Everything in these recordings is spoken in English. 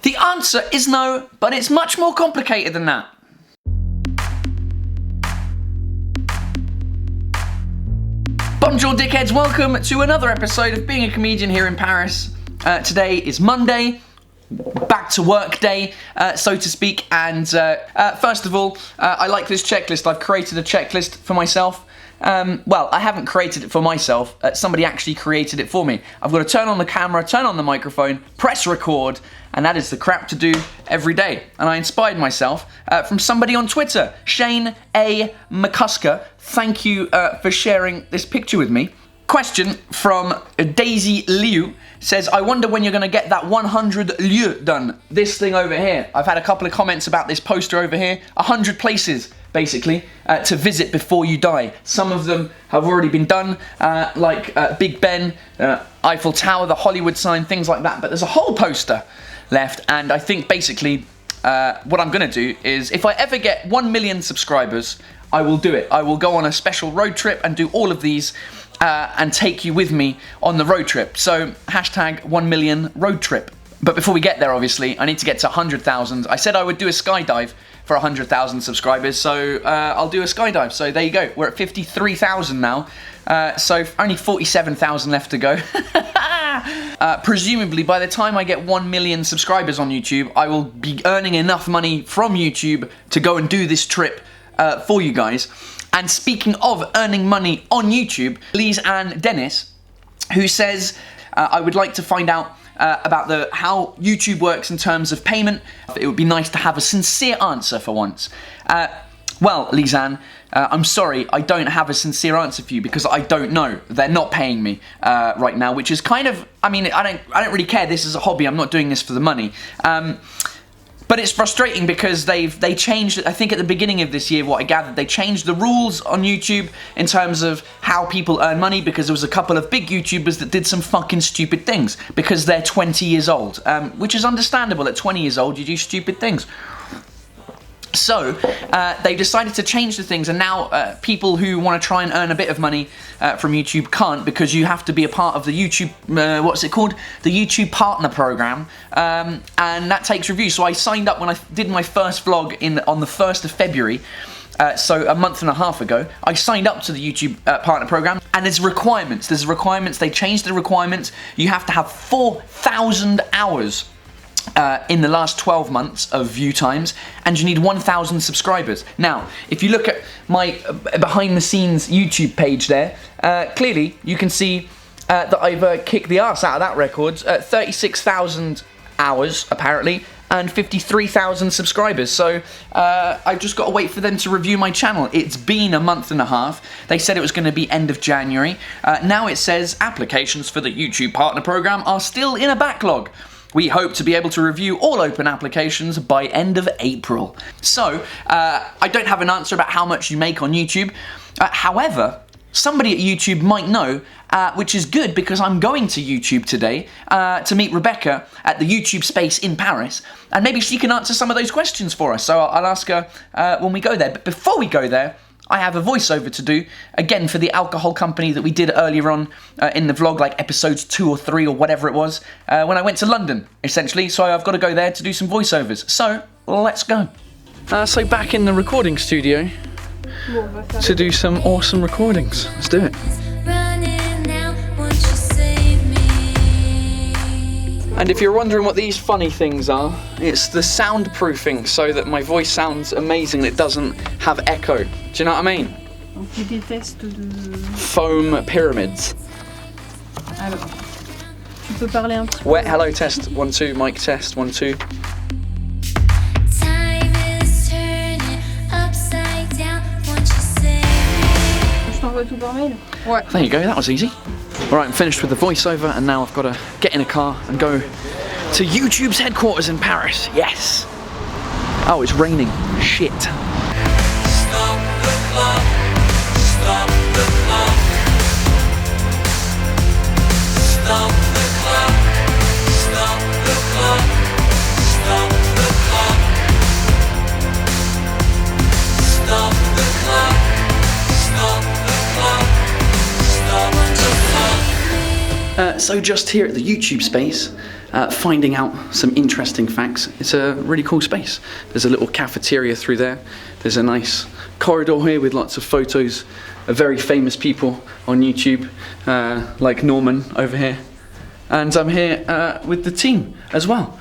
The answer is no, but it's much more complicated than that. Bonjour dickheads, welcome to another episode of Being a Comedian here in Paris. Today is Monday, back to work day, so to speak, and first of all, I like this checklist. I've created a checklist for myself. Well, I haven't created it for myself, somebody actually created it for me. I've got to turn on the camera, turn on the microphone, press record, and that is the crap to do every day. And I inspired myself from somebody on Twitter, Shane A. McCusker. Thank you for sharing this picture with me. Question from Daisy Liu says, I wonder when you're going to get that 100 lieu done. This thing over here. I've had a couple of comments about this poster over here. 100 places, basically, to visit before you die. Some of them have already been done, like Big Ben, Eiffel Tower, the Hollywood sign, things like that. But there's a whole poster left, and I think basically what I'm going to do is, if I ever get 1 million subscribers, I will do it. I will go on a special road trip and do all of these and take you with me on the road trip. So, hashtag 1 million road trip. But before we get there, obviously, I need to get to 100,000. I said I would do a skydive for 100,000 subscribers, so I'll do a skydive. So there you go. We're at 53,000 now. So only 47,000 left to go. Presumably, by the time I get 1 million subscribers on YouTube, I will be earning enough money from YouTube to go and do this trip for you guys. And speaking of earning money on YouTube, Lise Ann Dennis, who says, I would like to find out about how YouTube works in terms of payment. It would be nice to have a sincere answer for once. Well, Lise Ann, I'm sorry, I don't have a sincere answer for you because I don't know. They're not paying me right now, which is kind of, I mean, I don't really care. This is a hobby. I'm not doing this for the money. But it's frustrating because they changed, I think at the beginning of this year, what I gathered, they changed the rules on YouTube in terms of how people earn money, because there was a couple of big YouTubers that did some fucking stupid things because they're 20 years old, which is understandable. At 20 years old, you do stupid things. So, they decided to change the things, and now people who want to try and earn a bit of money from YouTube can't, because you have to be a part of the YouTube, what's it called? The YouTube Partner Program, and that takes reviews. So I signed up when I did my first vlog on the 1st of February, so a month and a half ago. I signed up to the YouTube Partner Program, and there's requirements. They changed the requirements. You have to have 4,000 hours in the last 12 months of view times, and you need 1,000 subscribers. Now, if you look at my behind the scenes YouTube page there, clearly you can see that I've kicked the arse out of that record. 36,000 hours, apparently, and 53,000 subscribers. So I've just got to wait for them to review my channel. It's been a month and a half. They said it was going to be end of January. Now it says applications for the YouTube Partner Program are still in a backlog. We hope to be able to review all open applications by end of April. So, I don't have an answer about how much you make on YouTube. However, somebody at YouTube might know, which is good because I'm going to YouTube today to meet Rebecca at the YouTube space in Paris, and maybe she can answer some of those questions for us. So I'll ask her when we go there. But before we go there, I have a voiceover to do, again, for the alcohol company that we did earlier on in the vlog, like episodes 2 or 3 or whatever it was, when I went to London, essentially. So I've got to go there to do some voiceovers. So, let's go. So back in the recording studio to do some awesome recordings. Let's do it. And if you're wondering what these funny things are, it's the soundproofing so that my voice sounds amazing. It doesn't have echo. Do you know what I mean? Foam pyramids. Alors, tu peux parler un petit peu. Wet hello test 1 2, mic test 1 2. Je t'envoie tout par mail. Ouais. There you go. That was easy. All right, I'm finished with the voiceover, and now I've got to get in a car and go to YouTube's headquarters in Paris. Yes. Oh, it's raining. Shit. Stop the clock. Stop the clock. Stop the clock. Stop the clock. Stop the clock. Stop the clock. Stop the clock. Stop the clock. So just here at the YouTube space, finding out some interesting facts. It's a really cool space. There's a little cafeteria through there. There's a nice corridor here with lots of photos of very famous people on YouTube, like Norman over here. And I'm here with the team as well.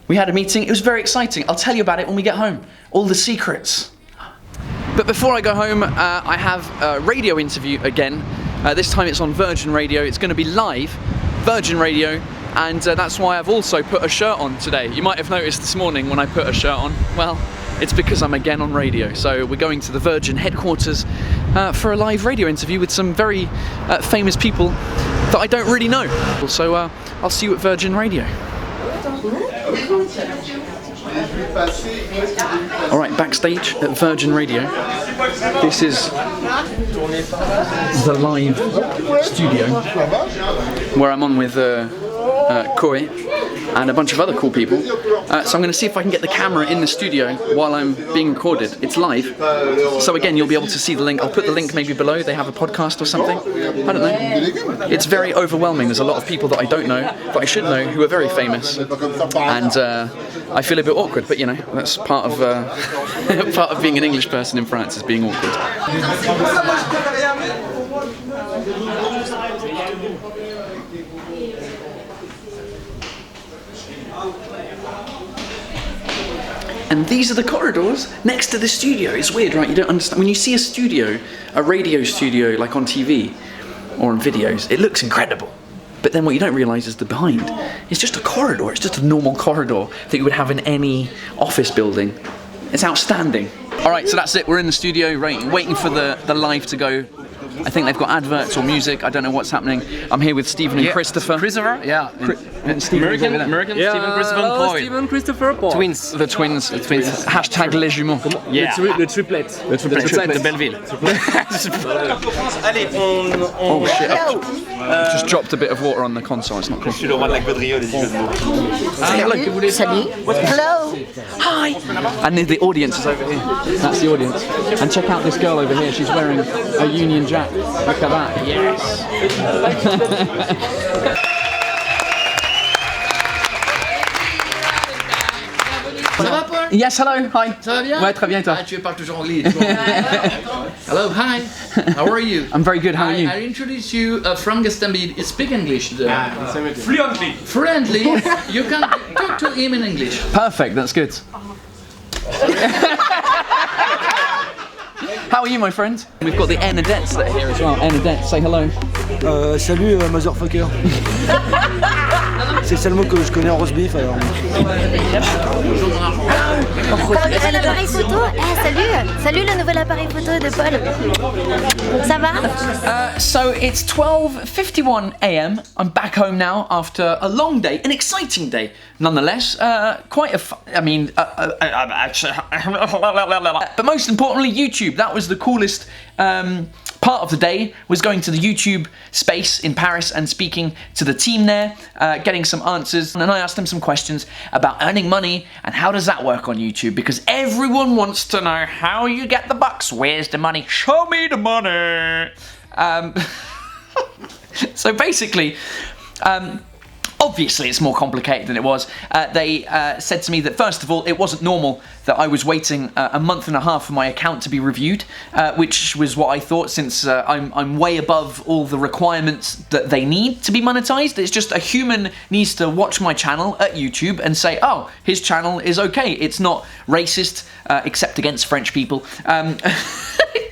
We had a meeting, it was very exciting. I'll tell you about it when we get home. All the secrets. But before I go home, I have a radio interview again. This time it's on Virgin Radio. It's going to be live, Virgin Radio, and that's why I've also put a shirt on today. You might have noticed this morning when I put a shirt on. Well, it's because I'm again on radio. So we're going to the Virgin headquarters for a live radio interview with some very famous people that I don't really know. So I'll see you at Virgin Radio. Alright, backstage at Virgin Radio. This is the live studio where I'm on with Koi and a bunch of other cool people. So I'm going to see if I can get the camera in the studio while I'm being recorded. It's live. So again, you'll be able to see the link. I'll put the link maybe below. They have a podcast or something. I don't know. It's very overwhelming. There's a lot of people that I don't know, but I should know, who are very famous. And I feel a bit awkward, but you know, that's part of part of being an English person in France, is being awkward. And these are the corridors next to the studio. It's weird, right? You don't understand. When you see a studio, a radio studio, like on TV or on videos, it looks incredible. But then what you don't realise is the behind. It's just a corridor. It's just a normal corridor that you would have in any office building. It's outstanding. All right, so that's it. We're in the studio, waiting for the live to go. I think they've got adverts or music. I don't know what's happening. I'm here with Stephen and Christopher. Christopher, yeah. And Stephen American, yeah, Stephen Christopher Boy. Stephen Christopher Boy. Twins. The twins. Hashtag les jumeaux. Yeah. Le triplet. The triplet De Belleville. Allez, Oh shit, I've just dropped a bit of water on the console, it's not cool. Je suis le roi de la gaudriole et du jeu de mots. Say hello. Salut. Hello. Hi. And the audience is over here. That's the audience. And check out this girl over here. She's wearing a Union Jack. Look at that. Yes. Ça va, Paul? Yes, hello. Hi. Ça va bien? Ouais, très bien, et toi? Ah, tu parles toujours anglais. Hello, hi. How are you? I'm very good. How are you? I introduce you Franglais. You speak English. Fluently. Friendly. You can talk to him in English. Perfect. That's good. How are you, my friend? We've got the Ernadettes that are here as well. Ernadette, say hello. Salut, motherfucker. C'est le seul mot que je connais en roast beef alors. L'appareil photo. Salut le nouvel appareil photo de Paul. Ça va? So it's 12:51 a.m. I'm back home now after a long day, an exciting day, nonetheless. Quite a, but most importantly, YouTube. That was the coolest part of the day, was going to the YouTube space in Paris and speaking to the team there, getting some answers. And I asked them some questions about earning money and how does that work on YouTube, because everyone wants to know how you get the bucks. Where's the money? Show me the money. So basically, obviously it's more complicated than it was. They said to me that first of all, it wasn't normal that I was waiting a month and a half for my account to be reviewed, which was what I thought, since I'm way above all the requirements that they need to be monetized. It's just a human needs to watch my channel at YouTube and say, oh, his channel is okay. It's not racist, except against French people.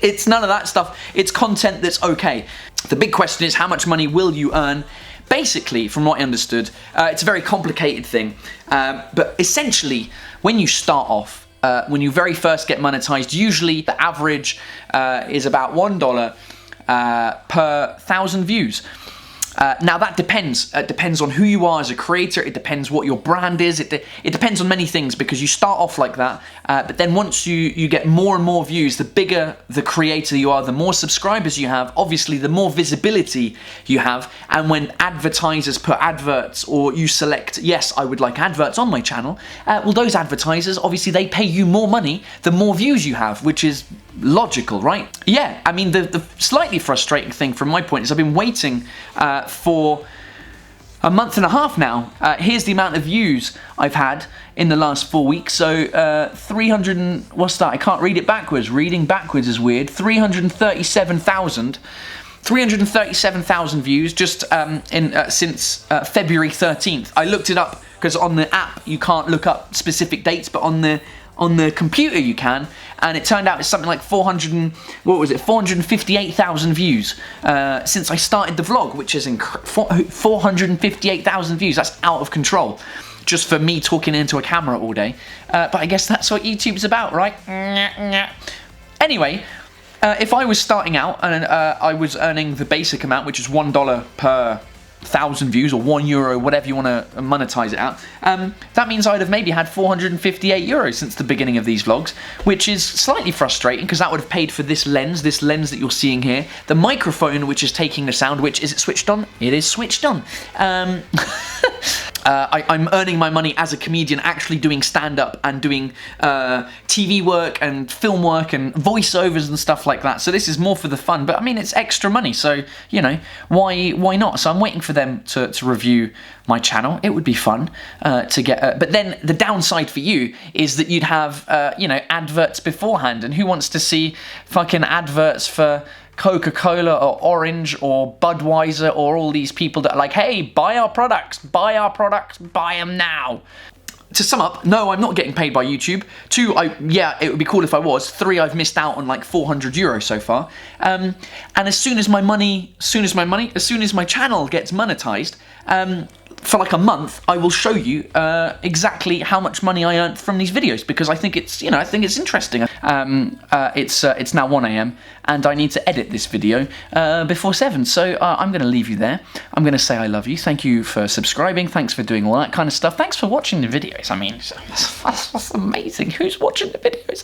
It's none of that stuff. It's content that's okay. The big question is, how much money will you earn? Basically, from what I understood, it's a very complicated thing, but essentially, when you start off, when you very first get monetized, usually the average is about $1 per 1,000 views. Now that depends. It depends on who you are as a creator. It depends what your brand is. It depends on many things, because you start off like that, but then once you get more and more views, the bigger the creator you are, the more subscribers you have, obviously the more visibility you have. And when advertisers put adverts, or you select, yes, I would like adverts on my channel, well, those advertisers, obviously they pay you more money the more views you have, which is logical, right? Yeah, I mean, the slightly frustrating thing from my point is I've been waiting for a month and a half now. Here's the amount of views I've had in the last 4 weeks. So 300 and, what's that? I can't read it backwards. Reading backwards is weird. 337,000 views just since February 13th. I looked it up because on the app you can't look up specific dates, but on the computer you can, and it turned out it's something like 458,000 views since I started the vlog, which is 458,000 views. That's out of control, just for me talking into a camera all day. But I guess that's what YouTube's about, right? Anyway, if I was starting out and I was earning the basic amount, which is $1 per 1,000 views, or €1, whatever you want to monetize it at, that means I'd have maybe had 458 euros since the beginning of these vlogs, which is slightly frustrating because that would have paid for this lens that you're seeing here, the microphone which is taking the sound, which, is it switched on? It is switched on. I'm earning my money as a comedian, actually doing stand-up and doing TV work and film work and voiceovers and stuff like that. So this is more for the fun, but I mean, it's extra money, so, you know, why not? So I'm waiting for them to review my channel. It would be fun to get, but then the downside for you is that you'd have, you know, adverts beforehand, and who wants to see fucking adverts for Coca-Cola or Orange or Budweiser or all these people that are like, hey, buy our products, buy them now. To sum up, no, I'm not getting paid by YouTube. 2, yeah, it would be cool if I was. 3, I've missed out on like 400 euros so far. And as soon as my channel gets monetized, for like a month, I will show you exactly how much money I earned from these videos, because I think it's, you know, I think it's interesting. It's now 1 AM and I need to edit this video before 7, so I'm going to leave you there. I'm going to say I love you. Thank you for subscribing. Thanks for doing all that kind of stuff. Thanks for watching the videos. I mean, that's amazing. Who's watching the videos?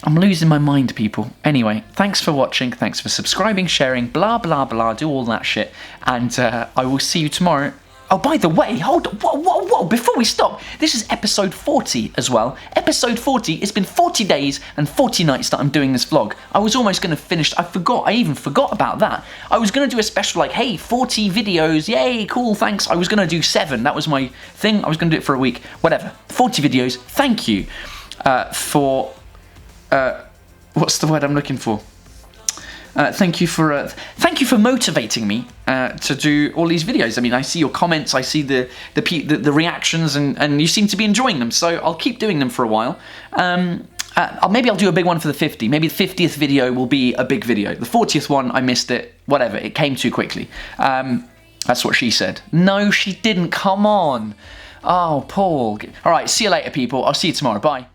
I'm losing my mind, people. Anyway, thanks for watching, thanks for subscribing, sharing, blah, blah, blah, do all that shit, and I will see you tomorrow. Oh, by the way, hold on, whoa, before we stop, this is episode 40 as well. Episode 40, it's been 40 days and 40 nights that I'm doing this vlog. I was almost going to finish, I even forgot about that. I was going to do a special like, hey, 40 videos, yay, cool, thanks. I was going to do 7, that was my thing, I was going to do it for a week, whatever. 40 videos, thank you for... what's the word I'm looking for? Thank you for motivating me to do all these videos. I mean, I see your comments, I see the reactions, and you seem to be enjoying them. So I'll keep doing them for a while. Maybe I'll do a big one for the 50. Maybe the 50th video will be a big video. The 40th one, I missed it. Whatever, it came too quickly. That's what she said. No, she didn't. Come on. Oh, Paul. All right, see you later, people. I'll see you tomorrow. Bye.